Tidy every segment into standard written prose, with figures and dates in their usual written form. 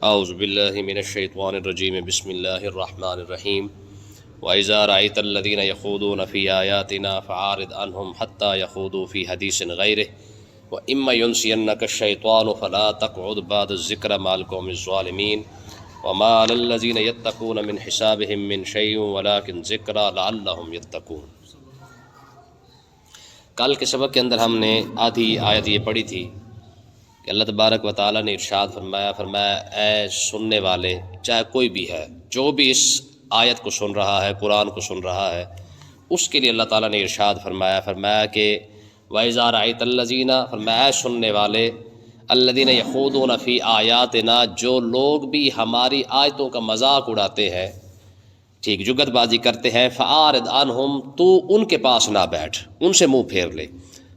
اعوذ باللہ من الشیطان الرجیم بسم اللہ الرحمن الرحیم وَإِذَا رَأَيْتَ الَّذِينَ يَخُوضُونَ فِي آيَاتِنَا فَأَعْرِضْ عَنْهُمْ حَتَّى يَخُوضُوا فِي حَدِيثٍ غَيْرِهِ وَإِمَّا يُنْسِيَنَّكَ الشَّيْطَانُ فَلَا تَقْعُدْ بَعْدَ الذِّكْرِ مَعَ الْقَوْمِ الظَّالِمِينَ وَمَا عَلَى الَّذِينَ يَتَّقُونَ مِنْ حِسَابِهِمْ مِنْ شَيْءٍ وَلَكِنْ ذِكْرَى لَعَلَّهُمْ يَتَّقُونَ۔ کل کے سبق کے اندر ہم نے آدھی آیت یہ پڑھی تھی کہ اللہ تبارک و تعالیٰ نے ارشاد فرمایا اے سننے والے، چاہے کوئی بھی ہے، جو بھی اس آیت کو سن رہا ہے، قرآن کو سن رہا ہے، اس کے لیے اللہ تعالیٰ نے ارشاد فرمایا کہ وَإِذَا رَأَيْتَ الَّذِينَ، فرمایا اے سننے والے، الَّذِينَ يَخُوضُونَ فِي آیَاتِنَا، جو لوگ بھی ہماری آیتوں کا مذاق اڑاتے ہیں، ٹھیک، جگت بازی کرتے ہیں، فَأَعْرِضْ عَنْهُمْ، تو ان کے پاس نہ بیٹھ، ان سے منہ پھیر لے،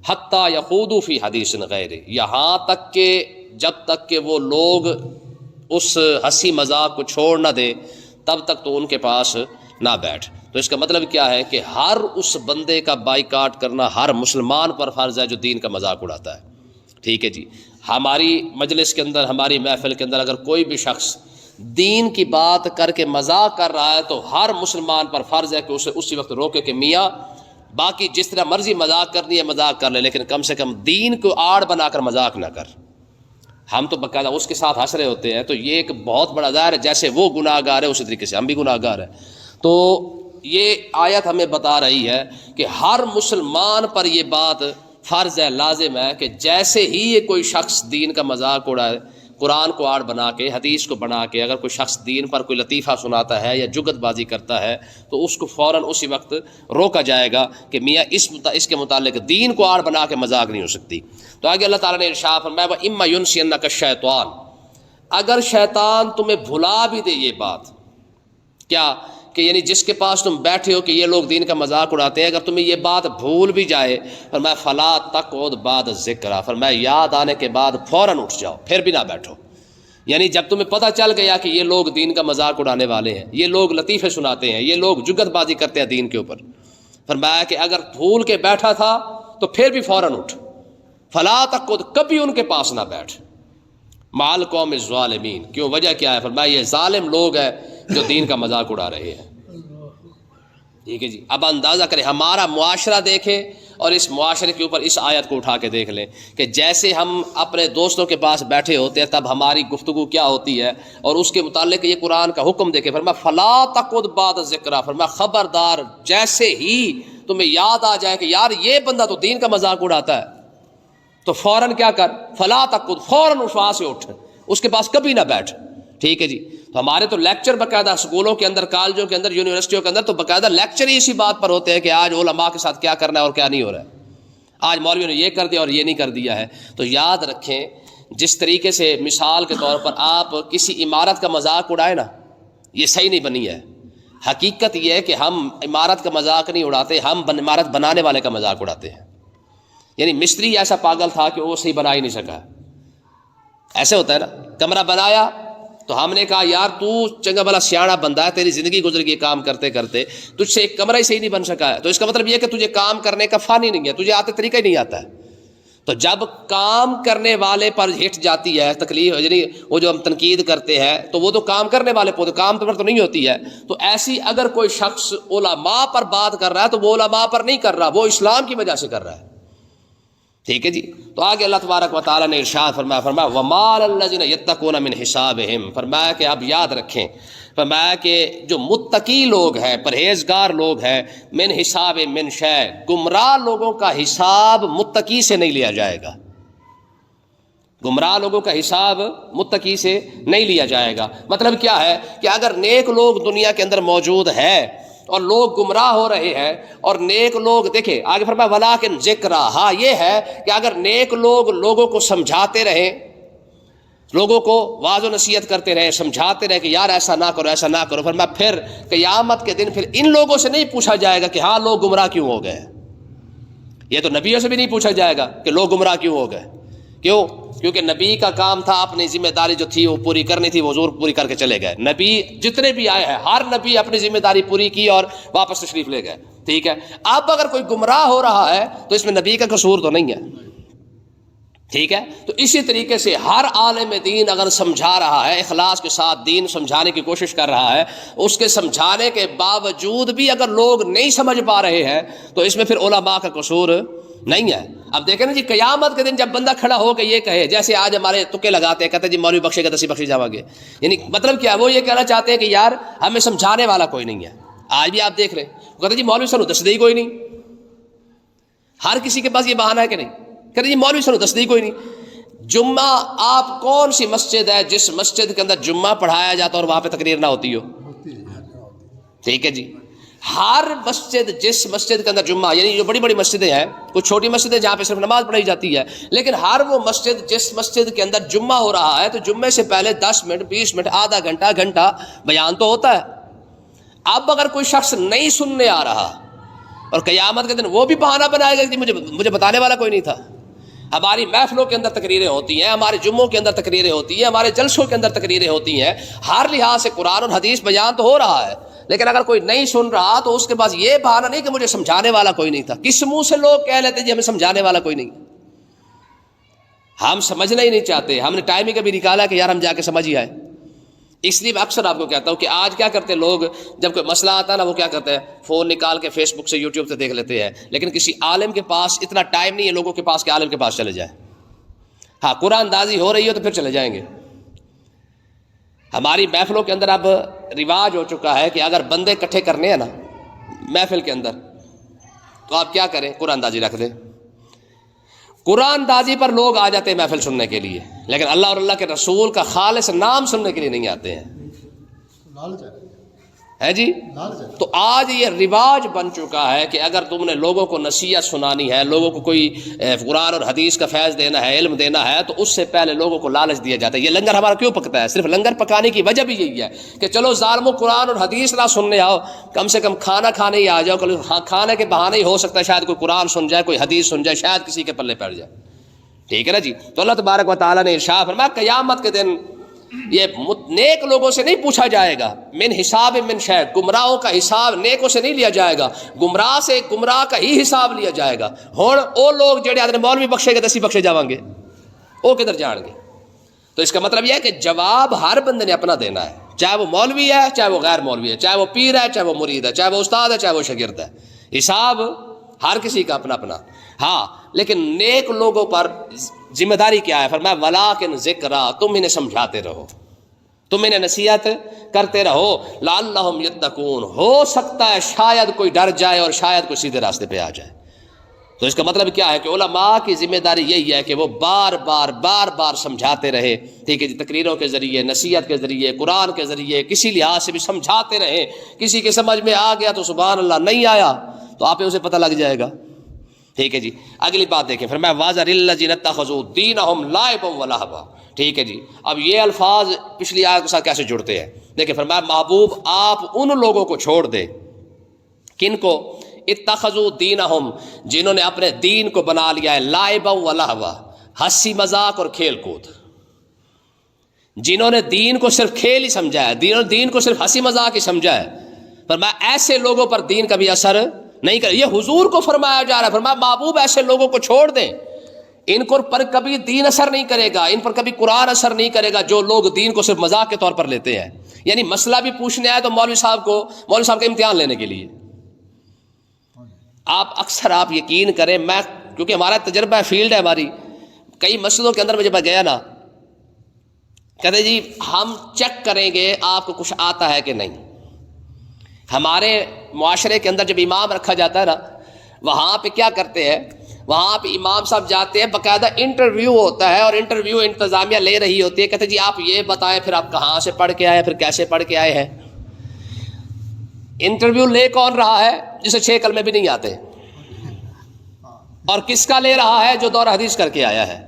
حَتَّى يَخُوضُوا فِي حَدِيثٍ غَيْرِهِ، یہاں تک کہ جب تک کہ وہ لوگ اس ہنسی مذاق کو چھوڑ نہ دے تب تک تو ان کے پاس نہ بیٹھ۔ تو اس کا مطلب کیا ہے کہ ہر اس بندے کا بائیکاٹ کرنا ہر مسلمان پر فرض ہے جو دین کا مذاق اڑاتا ہے، ٹھیک ہے جی۔ ہماری مجلس کے اندر، ہماری محفل کے اندر اگر کوئی بھی شخص دین کی بات کر کے مذاق کر رہا ہے تو ہر مسلمان پر فرض ہے کہ اسے اسی وقت روکے کہ میاں باقی جس طرح مرضی مذاق کرنی ہے مذاق کر لے، لیکن کم سے کم دین کو آڑ بنا کر مذاق نہ کر۔ ہم تو باقاعدہ اس کے ساتھ ہنس رہے ہوتے ہیں، تو یہ ایک بہت بڑا ظاہر ہے جیسے وہ گناہ گار ہے اسی طریقے سے ہم بھی گناہ گار ہیں۔ تو یہ آیت ہمیں بتا رہی ہے کہ ہر مسلمان پر یہ بات فرض ہے، لازم ہے کہ جیسے ہی یہ کوئی شخص دین کا مذاق اڑائے، قرآن کو آڑ بنا کے، حدیث کو بنا کے، اگر کوئی شخص دین پر کوئی لطیفہ سناتا ہے یا جگت بازی کرتا ہے تو اس کو فوراً اسی وقت روکا جائے گا کہ میاں اس کے متعلق دین کو آڑ بنا کے مذاق نہیں ہو سکتی۔ تو آگے اللہ تعالیٰ نے ارشاد فرمایا وَإِمَّا يُنْسِيَنَّكَ الشَّيْطَانُ، اگر شیطان تمہیں بھلا بھی دے یہ بات، کیا کہ یعنی جس کے پاس تم بیٹھے ہو کہ یہ لوگ دین کا مذاق اڑاتے ہیں، اگر تمہیں یہ بات بھول بھی جائے، فرمایا فَلَا تَقْعُدْ بَعْدَ الذِّكْرِ، فرمایا یاد آنے کے بعد فوراً اٹھ جاؤ، پھر بھی نہ بیٹھو۔ یعنی جب تمہیں پتہ چل گیا کہ یہ لوگ دین کا مذاق اڑانے والے ہیں، یہ لوگ لطیفے سناتے ہیں، یہ لوگ جگت بازی کرتے ہیں دین کے اوپر، فرمایا کہ اگر بھول کے بیٹھا تھا تو پھر بھی فوراً اٹھ، فَلَا تَقْعُدْ، کبھی ان کے پاس نہ بیٹھ، مَعَ الْقَوْمِ الظَّالِمِينَ، کیوں؟ وجہ کیا ہے؟ فرمایا یہ ظالم لوگ ہیں جو دین کا مذاق اڑا رہے ہیں، ٹھیک ہے جی۔ اب اندازہ کریں، ہمارا معاشرہ دیکھیں اور اس معاشرے کے اوپر اس آیت کو اٹھا کے دیکھ لیں کہ جیسے ہم اپنے دوستوں کے پاس بیٹھے ہوتے ہیں تب ہماری گفتگو کیا ہوتی ہے، اور اس کے متعلق یہ قرآن کا حکم دیکھیں، فرمایا فَلَا تَقْعُدْ بَعْدَ الذِّكْرِ، فرمایا خبردار جیسے ہی تمہیں یاد آ جائے کہ یار یہ بندہ تو دین کا مذاق اڑاتا ہے تو فوراً کیا کر، فَلَا تَقْعُدْ، فوراً وہاں سے اٹھ، اس کے پاس کبھی نہ بیٹھ، ٹھیک ہے جی۔ تو ہمارے تو لیکچر باقاعدہ اسکولوں کے اندر، کالجوں کے اندر، یونیورسٹیوں کے اندر تو باقاعدہ لیکچر ہی اسی بات پر ہوتے ہیں کہ آج علماء کے ساتھ کیا کرنا ہے اور کیا نہیں ہو رہا ہے، آج مولویوں نے یہ کر دیا اور یہ نہیں کر دیا ہے۔ تو یاد رکھیں جس طریقے سے مثال کے طور پر آپ کسی عمارت کا مذاق اڑائے نا، یہ صحیح نہیں بنی ہے۔ حقیقت یہ ہے کہ ہم عمارت کا مذاق نہیں اڑاتے، ہم عمارت بنانے والے کا مذاق اڑاتے ہیں۔ یعنی مستری ایسا پاگل تھا کہ وہ صحیح بنا ہی نہیں سکا، ایسے ہوتا ہے نا، کمرہ بنایا تو ہم نے کہا یار تو چنگا بھلا سیاڑا بندہ ہے، تیری زندگی گزر گئی کام کرتے کرتے، تجھ سے ایک کمرہ ہی صحیح نہیں بن سکا ہے، تو اس کا مطلب یہ ہے کہ تجھے کام کرنے کا فن ہی نہیں ہے، تجھے آتے طریقہ ہی نہیں آتا ہے۔ تو جب کام کرنے والے پر ہٹ جاتی ہے تکلیف، یعنی وہ جو ہم تنقید کرتے ہیں تو وہ تو کام کرنے والے پر، کام پر تو نہیں ہوتی ہے۔ تو ایسی اگر کوئی شخص علماء پر بات کر رہا ہے تو وہ علماء پر نہیں کر رہا، وہ اسلام کی وجہ سے کر رہا ہے، ٹھیک ہے جی۔ تو آگے اللہ تبارک و تعالیٰ نے ارشاد فرمایا وَمَا عَلَى الَّذِينَ يَتَّقُونَ مِنْ حِسَابِهِمْ، فرمایا کہ اب یاد رکھیں، فرمایا کہ جو متقی لوگ ہیں، پرہیزگار لوگ ہیں، من حساب من شے، گمراہ لوگوں کا حساب متقی سے نہیں لیا جائے گا، گمراہ لوگوں کا حساب متقی سے نہیں لیا جائے گا۔ مطلب کیا ہے کہ اگر نیک لوگ دنیا کے اندر موجود ہے اور لوگ گمراہ ہو رہے ہیں، اور نیک لوگ دیکھیں آگے فرمایا ولیکن ذکر، ہاں یہ ہے کہ اگر نیک لوگ لوگوں کو سمجھاتے رہیں، لوگوں کو واعظ و نصیحت کرتے رہے، سمجھاتے رہے کہ یار ایسا نہ کرو ایسا نہ کرو، فرمایا پھر قیامت کے دن پھر ان لوگوں سے نہیں پوچھا جائے گا کہ ہاں لوگ گمراہ کیوں ہو گئے، یہ تو نبیوں سے بھی نہیں پوچھا جائے گا کہ لوگ گمراہ کیوں ہو گئے، کیوں؟ کیونکہ نبی کا کام تھا اپنی ذمہ داری جو تھی وہ پوری کرنی تھی، وہ حضور پوری کر کے چلے گئے۔ نبی جتنے بھی آئے ہیں ہر نبی اپنی ذمہ داری پوری کی اور واپس تشریف لے گئے، ٹھیک ہے۔ اب اگر کوئی گمراہ ہو رہا ہے تو اس میں نبی کا قصور تو نہیں ہے، ٹھیک ہے، تو اسی طریقے سے ہر عالم دین اگر سمجھا رہا ہے، اخلاص کے ساتھ دین سمجھانے کی کوشش کر رہا ہے، اس کے سمجھانے کے باوجود بھی اگر لوگ نہیں سمجھ پا رہے ہیں تو اس میں پھر علماء کا قصور نہیں ہے۔ اب دیکھیں نا جی، قیامت کے دن جب بندہ کھڑا ہو کے یہ کہے، جیسے آج ہمارے تکے لگاتے ہیں، کہتے ہیں جی مولوی بخشے گا دسی بخشی جاؤں گے، یعنی مطلب کیا، وہ یہ کہنا چاہتے ہیں کہ یار ہمیں سمجھانے والا کوئی نہیں ہے۔ آج بھی آپ دیکھ رہے ہیں، وہ کہتے ہیں جی مولوی سنو دس دے کوئی نہیں، ہر کسی کے پاس یہ بہانہ ہے کہ نہیں، کہتے ہیں جی مولوی سنو دس دے کوئی نہیں۔ جمعہ آپ کون سی مسجد ہے جس مسجد کے اندر جمعہ پڑھایا جاتا اور وہاں پہ تقریر نہ ہوتی ہو؟ ٹھیک ہے جی، ہر مسجد، جس مسجد کے اندر جمعہ، یعنی جو بڑی بڑی مسجدیں ہیں، کچھ چھوٹی مسجدیں جہاں پہ صرف نماز پڑھائی جاتی ہے، لیکن ہر وہ مسجد جس مسجد کے اندر جمعہ ہو رہا ہے تو جمعے سے پہلے 10 منٹ 20 منٹ آدھا گھنٹہ بیان تو ہوتا ہے۔ اب اگر کوئی شخص نہیں سننے آ رہا اور قیامت کے دن وہ بھی بہانہ بنائے گا کہ مجھے بتانے والا کوئی نہیں تھا۔ ہماری محفلوں کے اندر تقریریں ہوتی ہیں، ہمارے جمعوں کے اندر تقریریں ہوتی ہیں، ہمارے جلسوں کے اندر تقریریں ہوتی ہیں، ہر لحاظ سے قرآن اور حدیث بیان تو ہو رہا ہے، لیکن اگر کوئی نہیں سن رہا تو اس کے پاس یہ بہانہ نہیں کہ مجھے سمجھانے والا کوئی نہیں تھا۔ کس منہ سے لوگ کہہ لیتے جی ہمیں سمجھانے والا کوئی نہیں، ہم سمجھنا ہی نہیں چاہتے، ہم نے ٹائم ہی کبھی نکالا کہ یار ہم جا کے سمجھ ہی آئے۔ اس لیے میں اکثر آپ کو کہتا ہوں کہ آج کیا کرتے لوگ، جب کوئی مسئلہ آتا ہے نا، وہ کیا کرتے ہیں، فون نکال کے فیس بک سے یوٹیوب سے دیکھ لیتے ہیں، لیکن کسی عالم کے پاس اتنا ٹائم نہیں ہے لوگوں کے پاس کہ عالم کے پاس چلے جائیں۔ ہاں قرآن اندازی ہو رہی ہو تو پھر چلے جائیں گے۔ ہماری محفلوں کے اندر اب رواج ہو چکا ہے کہ اگر بندے اکٹھے کرنے ہیں نا محفل کے اندر، تو آپ کیا کریں، قرآن اندازی رکھ دیں۔ قرآن اندازی پر لوگ آ جاتے ہیں محفل سننے کے لیے، لیکن اللہ اور اللہ کے رسول کا خالص نام سننے کے لیے نہیں آتے ہیں، ہے جی۔ تو آج یہ رواج بن چکا ہے کہ اگر تم نے لوگوں کو نصیحت سنانی ہے، لوگوں کو کوئی قرآن اور حدیث کا فیض دینا ہے، علم دینا ہے، تو اس سے پہلے لوگوں کو لالچ دیا جاتا ہے۔ یہ لنگر ہمارا کیوں پکتا ہے؟ صرف لنگر پکانے کی وجہ بھی یہی ہے کہ چلو ظالموں قرآن اور حدیث نہ سننے آؤ، کم سے کم کھانا کھانے ہی آ جاؤ۔ کھانے کے بہانے ہی ہو سکتا ہے شاید کوئی قرآن سن جائے، کوئی حدیث سن جائے، شاید کسی کے پلے پڑ جائے، ٹھیک ہے نا جی۔ تو اللہ تبارک و تعالیٰ نے ارشاد فرمایا قیامت کے دن یہ نیک لوگوں سے نہیں پوچھا جائے گا، من حساب من شیء، گمراہوں کا حساب نیکوں سے نہیں لیا جائے گا، گمراہ سے گمراہ کا ہی حساب لیا جائے گا۔ ہن او لوگ جڑے آدھے مولوی بخشے گا دسی بخشے جاواں گے، وہ کدھر جان گے؟ تو اس کا مطلب یہ ہے کہ جواب ہر بندے نے اپنا دینا ہے، چاہے وہ مولوی ہے، چاہے وہ غیر مولوی ہے، چاہے وہ پیر ہے، چاہے وہ مرید ہے، چاہے وہ استاد ہے، چاہے وہ شاگرد ہے، حساب ہر کسی کا اپنا اپنا۔ ہاں لیکن نیک لوگوں پر ذمہ داری کیا ہے؟ فرمایا ولیکن ذکرا، تم انہیں سمجھاتے رہو، تم انہیں نصیحت کرتے رہو، لعلہم یتقون، ہو سکتا ہے شاید کوئی ڈر جائے اور شاید کوئی سیدھے راستے پہ آ جائے۔ تو اس کا مطلب کیا ہے کہ علماء کی ذمہ داری یہی ہے کہ وہ بار بار سمجھاتے رہے، ٹھیک ہے جی، تقریروں کے ذریعے، نصیحت کے ذریعے، قرآن کے ذریعے، کسی لحاظ سے بھی سمجھاتے رہے۔ کسی کے سمجھ میں آ گیا تو سبحان اللہ، نہیں آیا تو آپ اسے پتہ لگ جائے گا، ٹھیک ہے جی۔ اگلی بات دیکھیں، فرمایا وَاذَرِ الَّذِينَ اتَّخَذُوا دِينَهُمْ لَعِبًا وَلَهْوًا، ٹھیک ہے جی۔ اب یہ الفاظ پچھلی آیت کے ساتھ کیسے جڑتے ہیں؟ دیکھیں فرمایا محبوب آپ ان لوگوں کو چھوڑ دیں، کن کو؟ اتخذوا دینہم، جنہوں نے اپنے دین کو بنا لیا ہے لعبا ولہوا، ہنسی مذاق اور کھیل کود، جنہوں نے دین کو صرف کھیل ہی سمجھا ہے، دین کو صرف ہنسی مذاق ہی سمجھا ہے، فرمایا ایسے لوگوں پر دین کا بھی اثر نہیں کرے۔ یہ حضور کو فرمایا جا رہا ہے، فرمایا محبوب ایسے لوگوں کو چھوڑ دیں، ان کو پر کبھی دین اثر نہیں کرے گا، ان پر کبھی قرآن اثر نہیں کرے گا، جو لوگ دین کو صرف مذاق کے طور پر لیتے ہیں۔ یعنی مسئلہ بھی پوچھنے آئے تو مولوی صاحب کا امتحان لینے کے لیے۔ آپ یقین کریں، میں کیونکہ ہمارا تجربہ ہے، فیلڈ ہے ہماری، کئی مسجدوں کے اندر میں جب میں گیا نا، کہتے جی ہم چیک کریں گے آپ کو کچھ آتا ہے کہ نہیں۔ ہمارے معاشرے کے اندر جب امام رکھا جاتا ہے نا، وہاں پہ کیا کرتے ہیں، وہاں پہ امام صاحب جاتے ہیں، باقاعدہ انٹرویو ہوتا ہے، اور انٹرویو انتظامیہ لے رہی ہوتی ہے، کہتے جی آپ یہ بتائیں پھر آپ کہاں سے پڑھ کے آئے، پھر کیسے پڑھ کے آئے ہیں۔ انٹرویو لے کون رہا ہے؟ جسے 6 کلمے بھی نہیں آتے، اور کس کا لے رہا ہے؟ جو دور حدیث کر کے آیا ہے۔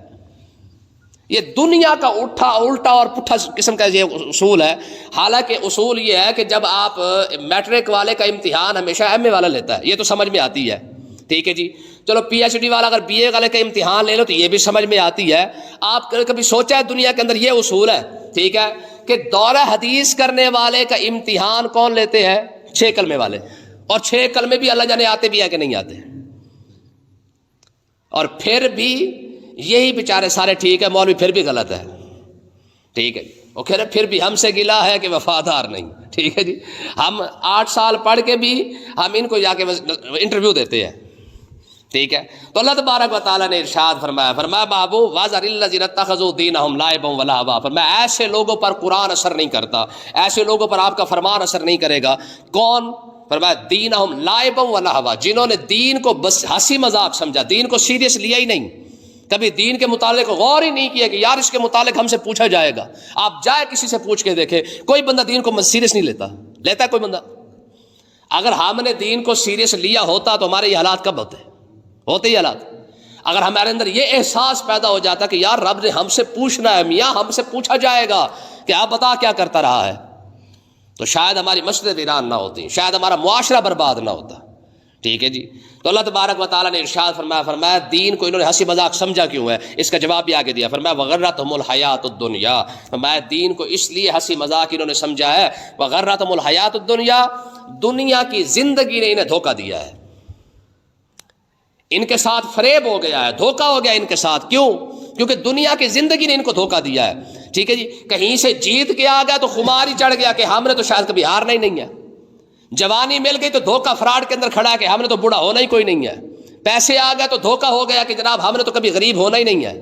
یہ دنیا کا اٹھا الٹا اور پٹھا قسم کا یہ اصول ہے۔ حالانکہ اصول یہ ہے کہ جب آپ میٹرک والے کا امتحان ہمیشہ ایم اے والا لیتا ہے، یہ تو سمجھ میں آتی ہے، ٹھیک ہے جی۔ چلو پی ایچ ڈی والا اگر بی اے والے کا امتحان لے لو تو یہ بھی سمجھ میں آتی ہے۔ آپ کبھی سوچا ہے دنیا کے اندر یہ اصول ہے، ٹھیک ہے، کہ دورہ حدیث کرنے والے کا امتحان کون لیتے ہیں؟ 6 کلمے والے، اور 6 کلمے بھی اللہ جانے آتے بھی ہیں کہ نہیں آتے۔ اور پھر بھی یہی بیچارے سارے ٹھیک ہے، مولوی پھر بھی غلط ہے، ٹھیک ہے، وہ کہہ رہے پھر بھی ہم سے گلا ہے کہ وفادار نہیں، ٹھیک ہے جی، ہم 8 سال پڑھ کے بھی ہم ان کو جا کے انٹرویو دیتے ہیں، ٹھیک ہے۔ تو اللہ تبارک و تعالیٰ نے ارشاد فرمایا بابو وَذَرِ الَّذِينَ اتَّخَذُوا دِينَهُمْ لَعِبًا وَلَهْوًا، فرمایا ایسے لوگوں پر قرآن اثر نہیں کرتا، ایسے لوگوں پر آپ کا فرمان اثر نہیں کرے گا۔ کون؟ فرمایا دینہم لعبا ولہوا، جنہوں نے دین کو بس ہنسی مذاق سمجھا، دین کو سیریس لیا ہی نہیں، کبھی دین کے متعلق غور ہی نہیں کیا کہ یار اس کے متعلق ہم سے پوچھا جائے گا۔ آپ جائے کسی سے پوچھ کے دیکھیں، کوئی بندہ دین کو سیریس نہیں لیتا ہے کوئی بندہ؟ اگر ہم نے دین کو سیریس لیا ہوتا تو ہمارے یہ حالات کب ہوتے ہی حالات، اگر ہمارے اندر یہ احساس پیدا ہو جاتا کہ یار رب نے ہم سے پوچھنا ہے، میاں ہم سے پوچھا جائے گا کہ آپ بتا کیا کرتا رہا ہے، تو شاید ہماری مسجد ویران نہ ہوتی، شاید ہمارا معاشرہ برباد نہ ہوتا، ٹھیک ہے جی۔ تو اللہ تبارک و تعالیٰ نے ارشاد فرمایا دین کو انہوں نے ہنسی مذاق سمجھا کیوں ہے، اس کا جواب بھی آگے دیا، فرمایا وغرتہم الحیات الدنیا، فرمایا دین کو اس لیے ہنسی مذاق انہوں نے سمجھا ہے، وغرتہم الحیات الدنیا، دنیا کی زندگی نے انہیں دھوکہ دیا ہے، ان کے ساتھ فریب ہو گیا ہے، دھوکہ ہو گیا ان کے ساتھ، کیوں؟ کیونکہ دنیا کی زندگی نے ان کو دھوکہ دیا ہے، ٹھیک ہے جی۔ کہیں سے جیت کے آ گیا تو خمار ہی چڑھ گیا کہ ہم نے تو شاید کبھی ہارنا ہی نہیں ہے، جوانی مل گئی تو دھوکہ فراڈ کے اندر کھڑا ہے کہ ہم نے تو بوڑھا ہونا ہی کوئی نہیں ہے، پیسے آ گیا تو دھوکہ ہو گیا کہ جناب ہم نے تو کبھی غریب ہونا ہی نہیں ہے،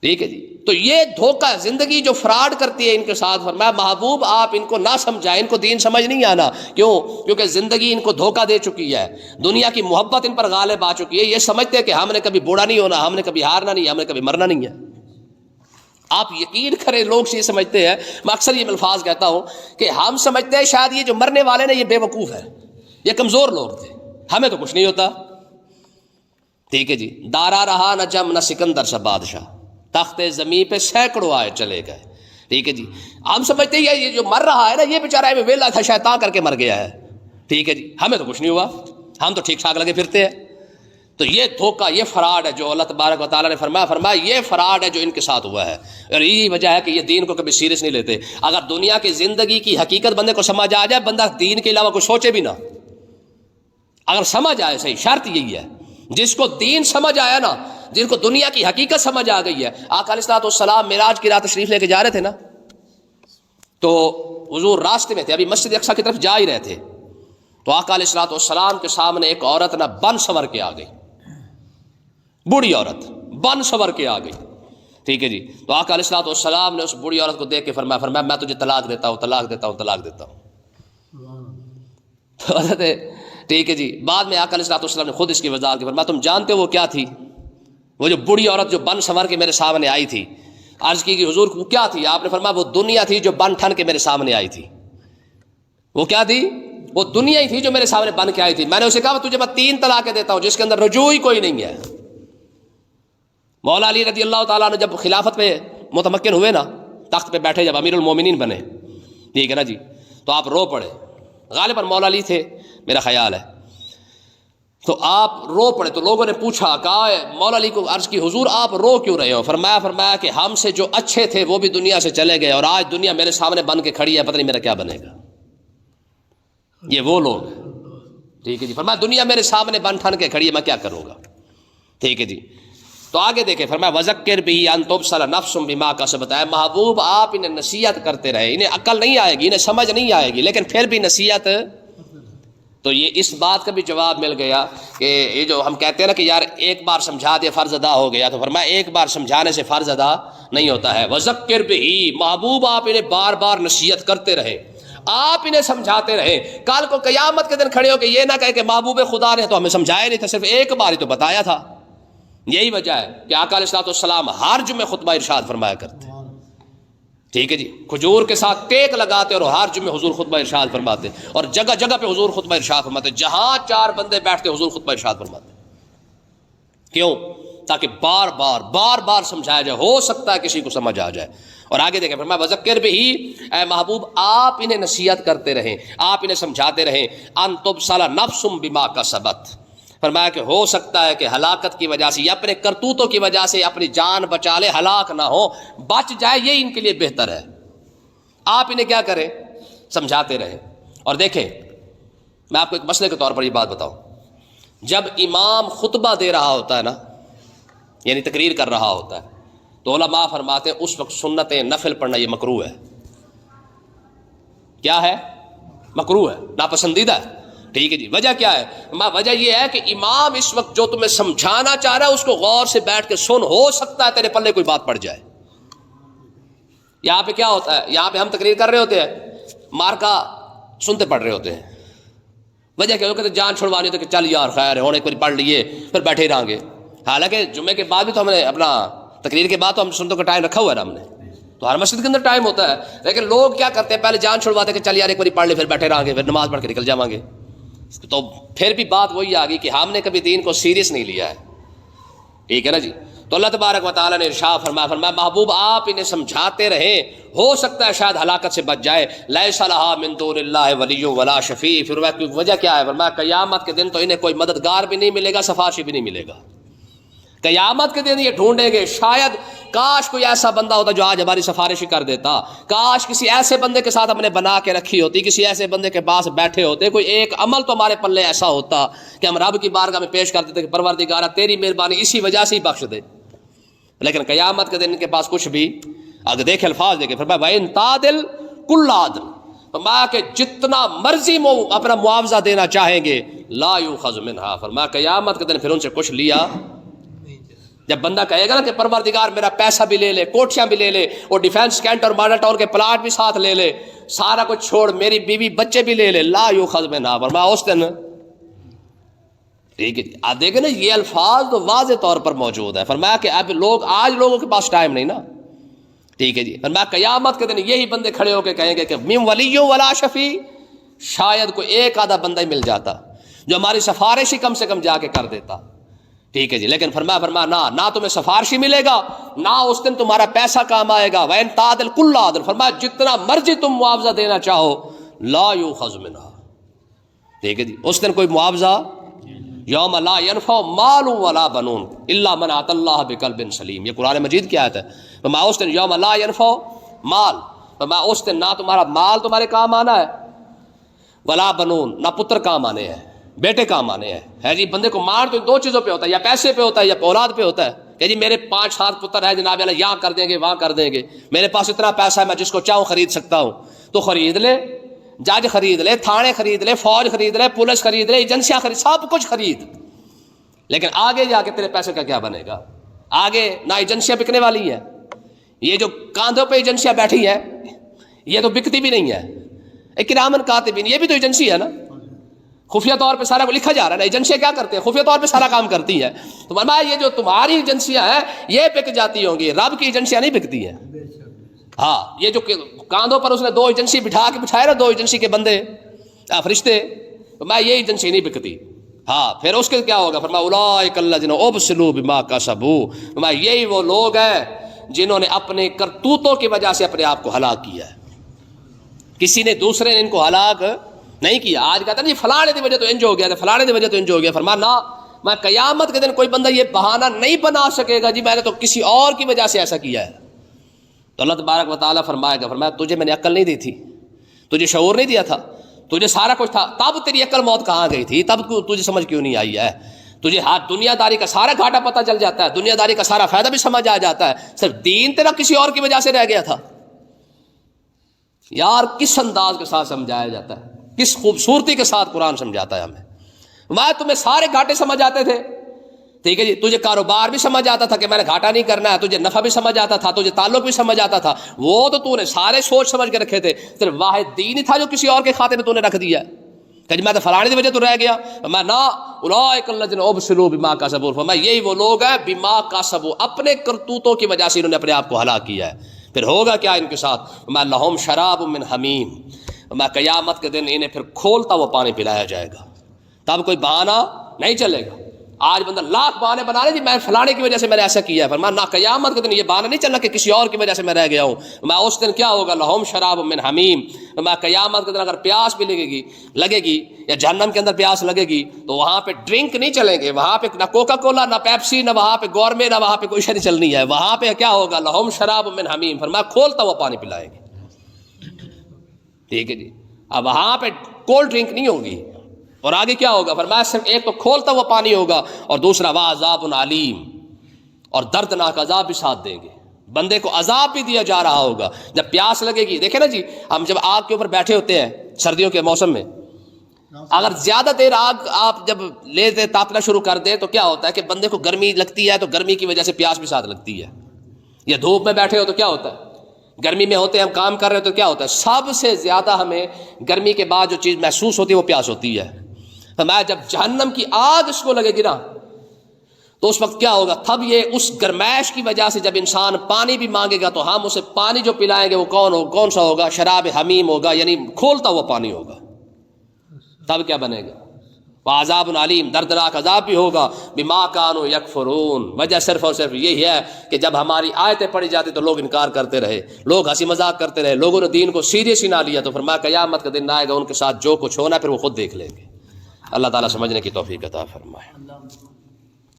ٹھیک ہے جی۔ تو یہ دھوکہ زندگی جو فراڈ کرتی ہے ان کے ساتھ، فرمایا محبوب آپ ان کو نہ سمجھائیں، ان کو دین سمجھ نہیں آنا، کیوں؟ کیونکہ زندگی ان کو دھوکہ دے چکی ہے، دنیا کی محبت ان پر غالب آ چکی ہے، یہ سمجھتے ہیں کہ ہم نے کبھی بوڑھا نہیں ہونا، ہم نے کبھی ہارنا نہیں، ہم نے کبھی مرنا نہیں ہے۔ آپ یقین کریں لوگ یہ سمجھتے ہیں، میں اکثر یہ الفاظ کہتا ہوں کہ ہم سمجھتے ہیں شاید یہ جو مرنے والے نے یہ بے وقوف ہے، یہ کمزور لوگ تھے، ہمیں تو کچھ نہیں ہوتا، ٹھیک ہے جی۔ دارا رہا نہ جم نہ سکندر سا بادشاہ، تخت زمین پہ سینکڑوں آئے چلے گئے، ٹھیک ہے جی۔ ہم سمجھتے ہیں یہ جو مر رہا ہے نا یہ بیچارہ ویلا تھا شیطان کر کے مر گیا ہے، ٹھیک ہے جی، ہمیں تو کچھ نہیں ہوا، ہم تو ٹھیک ٹھاک لگے پھرتے ہیں۔ تو یہ دھوکہ، یہ فراڈ ہے جو اللہ تبارک و تعالیٰ نے فرمایا یہ فراڈ ہے جو ان کے ساتھ ہوا ہے، اور یہی وجہ ہے کہ یہ دین کو کبھی سیریس نہیں لیتے۔ اگر دنیا کی زندگی کی حقیقت بندے کو سمجھ آ جائے، بندہ دین کے علاوہ کچھ سوچے بھی نہ، اگر سمجھ آئے، صحیح شرط یہی ہے، جس کو دین سمجھ آیا نا، جن کو دنیا کی حقیقت سمجھ آ گئی ہے۔ آقا علیہ الصلوۃ والسلام معراج کی رات تشریف لے کے جا رہے تھے نا، تو حضور راستے میں تھے، ابھی مسجد اقصیٰ کی طرف جا ہی رہے تھے، تو آقا علیہ الصلوۃ والسلام کے سامنے ایک عورت نہ بن سنور کے آ گئی، بوڑھی عورت بن سنور کے آ گئی، ٹھیک ہے جی۔ تو آقا علیہ الصلوۃ والسلام نے اس بوڑھی عورت کو دیکھ کے فرمایا میں تجھے طلاق دیتا ہوں، طلاق دیتا ہوں، طلاق دیتا ہوں۔ تو حضرت ٹھیک ہے جی، بعد میں آقا علیہ الصلوۃ والسلام نے خود اس کی وضاحت کی، فرمایا تم جانتے ہو وہ کیا تھی؟ وہ جو بوڑھی عورت جو بن سنور کے میرے سامنے آئی تھی، عرض کی کہ حضور وہ کیا تھی؟ آپ نے فرمایا وہ دنیا تھی جو بن ٹھن کے میرے سامنے آئی تھی۔ وہ کیا تھی؟ وہ دنیا ہی تھی جو میرے سامنے بن کے آئی تھی۔ میں نے اسے کہا تجھے میں 3 طلاقیں دیتا ہوں جس کے اندر رجوع ہی کوئی نہیں ہے۔ مولا علی رضی اللہ تعالیٰ نے جب خلافت پہ متمکن ہوئے نا، تخت پہ بیٹھے، جب امیر المومنین بنے، ٹھیک ہے نا جی، تو آپ رو پڑے، غالباً مولا علی تھے میرا خیال ہے، تو آپ رو پڑے، تو لوگوں نے پوچھا، کہا مولا علی کو عرض کی حضور آپ رو کیوں رہے ہو؟ فرمایا کہ ہم سے جو اچھے تھے وہ بھی دنیا سے چلے گئے، اور آج دنیا میرے سامنے بن کے کھڑی ہے، پتہ نہیں میرا کیا بنے گا۔ یہ وہ لوگ، ٹھیک ہے جی، فرمایا دنیا میرے سامنے بن ٹھن کے کھڑی ہے، میں کیا کروں گا، ٹھیک ہے جی۔ تو آگے دیکھیں، فرمایا وذکر بہ ان تبصر نفس بما کسبت، اے محبوب آپ انہیں نصیحت کرتے رہے، انہیں عقل نہیں آئے گی، انہیں سمجھ نہیں آئے گی، لیکن پھر بھی نصیحت۔ تو یہ اس بات کا بھی جواب مل گیا کہ یہ جو ہم کہتے ہیں نا کہ یار ایک بار سمجھا دے فرض ادا ہو گیا، تو فرمایا ایک بار سمجھانے سے فرض ادا نہیں ہوتا ہے۔ وذکر بہ، محبوب آپ انہیں بار بار نصیحت کرتے رہے، آپ انہیں سمجھاتے رہے، کل کو قیامت کے دن کھڑے ہو کے یہ نہ کہے کہ محبوب خدا نے تو ہمیں سمجھایا نہیں تھا، صرف ایک بار ہی تو بتایا تھا۔ یہی وجہ ہے کہ آقا علیہ الصلوۃ والسلام ہر جمعے خطبہ ارشاد فرمایا کرتے، ٹھیک ہے جی، کھجور کے ساتھ ٹیک لگاتے اور ہر جمعے حضور خطبہ ارشاد فرماتے، اور جگہ جگہ پہ حضور خطبہ ارشاد فرماتے، جہاں 4 بندے بیٹھتے حضور خطبہ ارشاد فرماتے۔ کیوں؟ تاکہ بار بار سمجھایا جائے، ہو سکتا ہے کسی کو سمجھ آ جائے۔ اور آگے دیکھیں، فرمایا وذکر بہ، اے محبوب آپ انہیں نصیحت کرتے رہیں، آپ انہیں سمجھاتے رہیں، ان تبصر نفس بما کسبت، فرمایا کہ ہو سکتا ہے کہ ہلاکت کی وجہ سے یا اپنے کرتوتوں کی وجہ سے اپنی جان بچا لے، ہلاک نہ ہو، بچ جائے، یہ ان کے لیے بہتر ہے۔ آپ انہیں کیا کریں؟ سمجھاتے رہیں۔ اور دیکھیں، میں آپ کو ایک مسئلے کے طور پر یہ بات بتاؤں، جب امام خطبہ دے رہا ہوتا ہے نا، یعنی تقریر کر رہا ہوتا ہے، تو علماء فرماتے ہیں اس وقت سنت نفل پڑھنا یہ مکروہ ہے. کیا ہے؟ مکروہ ہے، ناپسندیدہ ہے. ٹھیک ہے جی. وجہ کیا ہے؟ وجہ یہ ہے کہ امام اس وقت جو تمہیں سمجھانا چاہ رہا ہے اس کو غور سے بیٹھ کے سن، ہو سکتا ہے تیرے پلے کوئی بات پڑ جائے. یہاں پہ کیا ہوتا ہے، یہاں پہ ہم تقریر کر رہے ہوتے ہیں، مارکا سنتے پڑھ رہے ہوتے ہیں. وجہ کیا ہوتا ہے؟ جان چھڑوانی ہوتی ہے کہ چل یار خیر ہے، ہونے ایک بار پڑھ لیے پھر بیٹھے رہیں گے. حالانکہ جمعے کے بعد بھی تو ہم نے اپنا تقریر کے بعد تو ہم سنتوں کا ٹائم رکھا ہوا ہے ہم نے، تو ہر مسجد کے اندر ٹائم ہوتا ہے. لیکن لوگ کیا کرتے ہیں، پہلے جان چھڑواتے ہیں کہ چل یار ایک بار پڑھ لے پھر بیٹھے رہیں گے، پھر نماز پڑھ کے نکل جائیں گے. تو پھر بھی بات وہی آ گئی کہ ہم نے کبھی دین کو سیریس نہیں لیا ہے. ٹھیک ہے نا جی. تو اللہ تبارک و تعالیٰ نے ارشاد فرمایا محبوب آپ انہیں سمجھاتے رہیں، ہو سکتا ہے شاید ہلاکت سے بچ جائے. لیس لہا من دون اللہ ولی ولا شفیع. پھر وجہ کیا ہے؟ فرمایا قیامت کے دن تو انہیں کوئی مددگار بھی نہیں ملے گا، سفارشی بھی نہیں ملے گا. قیامت کے دن یہ ڈھونڈیں گے، شاید کاش کوئی ایسا بندہ ہوتا جو آج ہماری سفارش کر دیتا، کاش کسی ایسے بندے کے ساتھ ہم نے بنا کے رکھی ہوتی، کسی ایسے بندے کے پاس بیٹھے ہوتے، کوئی ایک عمل تو ہمارے پلے ایسا ہوتا کہ ہم رب کی بارگاہ میں پیش کر دیتے کہ پروردگارہ تیری مہربانی اسی وجہ سے ہی بخش دے. لیکن قیامت کے دن ان کے پاس کچھ بھی. اگر دیکھے الفاظ دیکھے، فرمایا وَإِن تَعْدِلْ كُلَّ عَدْلٍ، فرمایا کہ جتنا مرضی اپنا معاوضہ دینا چاہیں گے لا يُؤْخَذُ مِنْهَا. فرمایا قیامت کے دن پھر ان سے کچھ لیا. جب بندہ کہے گا نا کہ پروردگار میرا پیسہ بھی لے لے، کوٹھیاں بھی لے لے، اور ڈیفینس کینٹ اور ماڈل ٹاؤن کے پلاٹ بھی ساتھ لے لے، سارا کچھ چھوڑ، میری بیوی بچے بھی لے لے، لا یؤخذ منہا. فرمایا اس دن ٹھیک ہے. آپ دیکھیں نا یہ الفاظ تو واضح طور پر موجود ہے. فرمایا کہ اب آج لوگوں کے پاس ٹائم نہیں نا. ٹھیک ہے جی. فرمایا قیامت کے دن یہی بندے کھڑے ہو کے کہیں گے کہ من ولی ولا شفیع، شاید کوئی ایک آدھا بندہ ہی مل جاتا جو ہماری سفارش ہی کم سے کم جا کے کر دیتا. ٹھیک ہے جی. لیکن فرمایا نہ تمہیں سفارشی ملے گا، نہ اس دن تمہارا پیسہ کام آئے گا. وَإِن تَعْدِلْ كُلَّ عَدْلٍ، فرمایا جتنا مرضی تم معاوضہ دینا چاہو لا يُؤْخَذُ مِنْهَا. ٹھیک ہے جی. اس دن کوئی معاوضہ، یوم لا ينفع مال ولا بنون الا من اتى الله بقلب سلیم، یہ قرآن مجید کی آیت ہے. فرمایا اس دن یوم لا ينفع مال، فرمایا اس دن نہ تمہارا مال تمہارے کام آنا ہے، ولا بنون، نہ پتر کام آنے ہیں، بیٹے کام آنے ہیں. ہے جی. بندے کو مار تو دو چیزوں پہ ہوتا ہے، یا پیسے پہ ہوتا ہے یا اولاد پہ ہوتا ہے کہ جی میرے 5-7 پتر ہیں جناب اللہ، یہاں کر دیں گے وہاں کر دیں گے، میرے پاس اتنا پیسہ ہے میں جس کو چاہوں خرید سکتا ہوں. تو خرید لے، جج خرید لے، تھانے خرید لے، فوج خرید لے، پولیس خرید لے، ایجنسیاں خرید، سب کچھ خرید. لیکن آگے جا کے تیرے پیسے کا کیا بنے گا؟ آگے نہ ایجنسیاں بکنے والی ہیں، یہ جو کاندھوں پہ ایجنسیاں بیٹھی ہیں یہ تو بکتی بھی نہیں ہے. کرامن کاتبین، یہ بھی تو ایجنسی ہے نا، خفیہ طور پہ سارا کو لکھا جا رہا ہے نا. ایجنسیاں کیا کرتے ہیں؟ خفیہ طور پہ سارا کام کرتی ہیں. تو فرمایا یہ جو تمہاری ایجنسیاں ہیں یہ بک جاتی ہوں گی، رب کی ایجنسیاں نہیں بکتی ہیں. ہاں، یہ جو کاندھوں پر اس نے 2 ایجنسی بٹھائے نا، 2 ایجنسی کے بندے فرشتے، میں یہ ایجنسی نہیں بکتی. ہاں، پھر اس کے کیا ہوگا؟ فرمایا اولئک الذین ابسلوا بما کسبوا، فرمایا یہی وہ لوگ ہیں جنہوں نے اپنے کرتوتوں کی وجہ سے اپنے آپ کو ہلاک کیا ہے. کسی نے دوسرے نے ان کو ہلاک نہیں کیا. آج کہتا ہے جی فلانے کی وجہ تو انج ہو گیا، فلانے کی وجہ تو انج ہو گیا. فرمایا نہ، میں قیامت کے دن کوئی بندہ یہ بہانہ نہیں بنا سکے گا جی میں نے تو کسی اور کی وجہ سے ایسا کیا ہے. تو اللہ تبارک و تعالیٰ فرمائے گا، فرمایا تجھے میں نے عقل نہیں دی تھی، تجھے شعور نہیں دیا تھا، تجھے سارا کچھ تھا، تب تیری عقل موت کہاں گئی تھی؟ تب تجھے سمجھ کیوں نہیں آئی ہے؟ تجھے دنیا داری کا سارا گھاٹا پتہ چل جاتا ہے، دنیا داری کا سارا فائدہ بھی سمجھ آ جاتا ہے، صرف دین تیرا کسی اور کی وجہ سے رہ گیا تھا. یار کس انداز کے ساتھ سمجھایا جاتا ہے، کس خوبصورتی کے ساتھ قرآن سمجھاتا ہے ہمیں. میں تمہیں سارے گھاٹے سمجھ آتے تھے. ٹھیک ہے جی. تجھے کاروبار بھی سمجھ آتا تھا کہ میں نے گھاٹا نہیں کرنا ہے، تجھے نفع بھی سمجھ آتا تھا، تجھے تعلق بھی سمجھ آتا تھا، وہ تو نے سارے سوچ سمجھ کے رکھے تھے. صرف واحد دین ہی تھا جو کسی اور کے کھاتے میں تو نے رکھ دیا کہ میں تو فلانے کی وجہ تو رہ گیا. میں نہ، اولئک الذین ابسلوا بما کسبوا، میں یہی وہ لوگ ہیں بما کسبوا، اپنے کرتوتوں کی وجہ سے انہوں نے اپنے آپ کو ہلاک کیا ہے. پھر ہوگا کیا ان کے ساتھ؟ میں لہم شراب من حمیم، میں قیامت کے دن انہیں پھر کھولتا ہوا پانی پلایا جائے گا. تب کوئی بہانہ نہیں چلے گا. آج بندہ لاکھ بہانے بنا لے جی میں فلانے کی وجہ سے میں نے ایسا کیا ہے. فرمایا نہ، قیامت کے دن یہ بہانہ نہیں چلنا کہ کسی اور کی وجہ سے میں رہ گیا ہوں. میں اس دن کیا ہوگا؟ لہم شراب من حمیم، میں قیامت کے دن اگر پیاس بھی لگے گی یا جہنم کے اندر پیاس لگے گی تو وہاں پہ ڈرنک نہیں چلیں گے، وہاں پہ نہ کوکا کولا، نہ پیپسی، نہ وہاں پہ گورمے، نہ وہاں پہ کوئی شے چلنی ہے. وہاں پہ کیا ہوگا؟ لہم شراب من حمیم، فرمایا کھولتا ہوا پانی پلائیں گے. ٹھیک ہے جی. اب وہاں پہ کولڈ ڈرنک نہیں ہوگی. اور آگے کیا ہوگا؟ فرمایا صرف ایک تو کھولتا ہوا پانی ہوگا، اور دوسرا وعذاب علیم، اور دردناک عذاب بھی ساتھ دیں گے. بندے کو عذاب بھی دیا جا رہا ہوگا جب پیاس لگے گی. دیکھیں نا جی، ہم جب آگ کے اوپر بیٹھے ہوتے ہیں سردیوں کے موسم میں، اگر زیادہ دیر آگ آپ جب لیتے تاپنا شروع کر دیں تو کیا ہوتا ہے کہ بندے کو گرمی لگتی ہے، تو گرمی کی وجہ سے پیاس بھی ساتھ لگتی ہے. یا دھوپ میں بیٹھے ہو تو کیا ہوتا ہے، گرمی میں ہوتے ہیں ہم کام کر رہے ہیں تو کیا ہوتا ہے، سب سے زیادہ ہمیں گرمی کے بعد جو چیز محسوس ہوتی ہے وہ پیاس ہوتی ہے. فرمایا جب جہنم کی آگ اس کو لگے گی نا تو اس وقت کیا ہوگا، تب یہ اس گرمائش کی وجہ سے جب انسان پانی بھی مانگے گا تو ہم اسے پانی جو پلائیں گے وہ کون سا ہوگا، شراب حمیم ہوگا، یعنی کھولتا ہوا پانی ہوگا. تب کیا بنے گا، وعذاب علیم، دردناک عذاب بھی ہوگا. بما کانوا یکفرون، وجہ صرف اور صرف یہی ہے کہ جب ہماری آیتیں پڑھی جاتی تو لوگ انکار کرتے رہے، لوگ ہنسی مذاق کرتے رہے، لوگوں نے دین کو سیریس ہی نہ لیا. تو فرمایا قیامت کا دن آئے گا ان کے ساتھ جو کچھ ہونا پھر وہ خود دیکھ لیں گے. اللہ تعالیٰ سمجھنے کی توفیق عطا فرمائے.